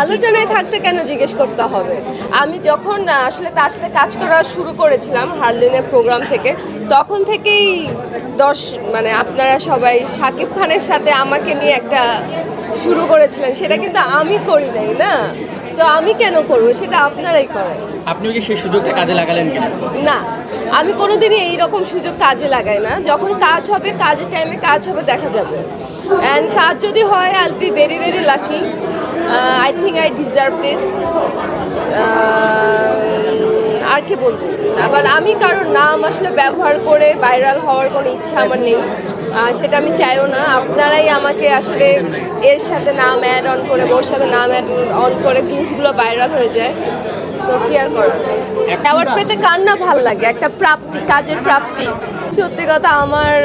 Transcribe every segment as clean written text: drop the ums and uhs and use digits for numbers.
আলোচনায় থাকতে কেন জিজ্ঞেস করতে হবে? আমি যখন আসলে তার সাথে কাজ করা শুরু করেছিলাম হারলিনের প্রোগ্রাম থেকে, তখন থেকেই মানে আপনারা সবাই শাকিব খানের সাথে আমাকে নিয়ে একটা শুরু করেছিলেন, সেটা কিন্তু আমি করি নাই না। তো আমি কেন করবো, সেটা আপনারাই করেন। আপনি কি সেই সুযোগটা কাজে লাগালেন কিনা? না, আমি কোনোদিনই এইরকম সুযোগ কাজে লাগাই না। যখন কাজ হবে, কাজের টাইমে কাজ হবে, দেখা যাবে। অ্যান্ড কাজ যদি হয়, I will be very very lucky. I think I deserve this. আর কি বলবো? আবার আমি কারোর নাম আসলে ব্যবহার করে ভাইরাল হওয়ার কোনো ইচ্ছা আমার নেই, সেটা আমি চাইও না। আপনারাই আমাকে আসলে এর সাথে নাম অ্যাড অন করে, ওর সাথে নাম অ্যাড অন করে জিনিসগুলো ভাইরাল হয়ে যায়। তো কি আর করার? অ্যাওয়ার্ড পেতে কার না ভালো লাগে? একটা প্রাপ্তি, কাজের প্রাপ্তি। সত্যি কথা, আমার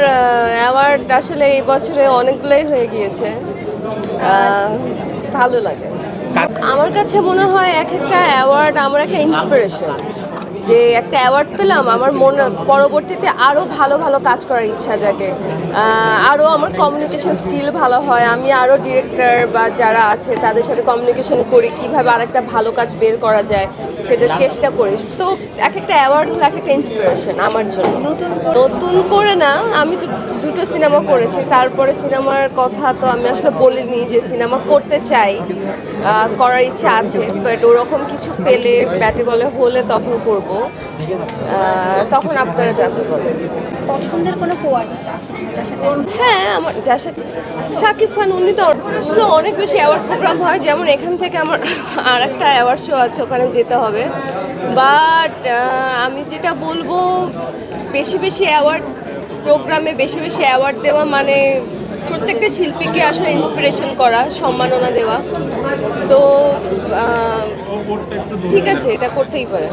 অ্যাওয়ার্ড আসলে এই বছরে অনেকগুলোই হয়ে গিয়েছে। ভালো লাগে। আমার কাছে মনে হয় এক একটা অ্যাওয়ার্ড আমার একটা ইন্সপিরেশন। যে একটা অ্যাওয়ার্ড পেলাম, আমার মনে পরবর্তীতে আরও ভালো ভালো কাজ করার ইচ্ছা জাগে, আরও আমার কমিউনিকেশন স্কিল ভালো হয়, আমি আরও ডিরেক্টর বা যারা আছে তাদের সাথে কমিউনিকেশন করি, কীভাবে আরেকটা ভালো কাজ বের করা যায় সেটা চেষ্টা করি। সো এক একটা অ্যাওয়ার্ড হলো এক একটা ইন্সপিরেশন আমার জন্য। নতুন করে না, আমি তো দুটো সিনেমা করেছি, তারপরে সিনেমার কথা তো আমি আসলে বলিনি যে সিনেমা করতে চাই, করার ইচ্ছা আছে, বাট ওরকম কিছু পেলে ব্যাটে বলে হলে তখন করব, তখন আপনারা জানতে পারবেন। পছন্দের কোনো কো-আর্টিস্ট আছে যার সাথে? হ্যাঁ, আমার যার সাথে শাকিব খান, উনি তো আসলে অনেক বেশি অ্যাওয়ার্ড প্রোগ্রাম হয়, যেমন এখান থেকে আমার আর একটা অ্যাওয়ার্ড শো আছে, ওখানে যেতে হবে। বাট আমি যেটা বলবো, বেশি বেশি অ্যাওয়ার্ড প্রোগ্রামে বেশি বেশি অ্যাওয়ার্ড দেওয়া মানে প্রত্যেকটা শিল্পীকে আসলে ইন্সপিরেশন করা, সম্মাননা দেওয়া। তো ঠিক আছে, এটা করতেই পারে।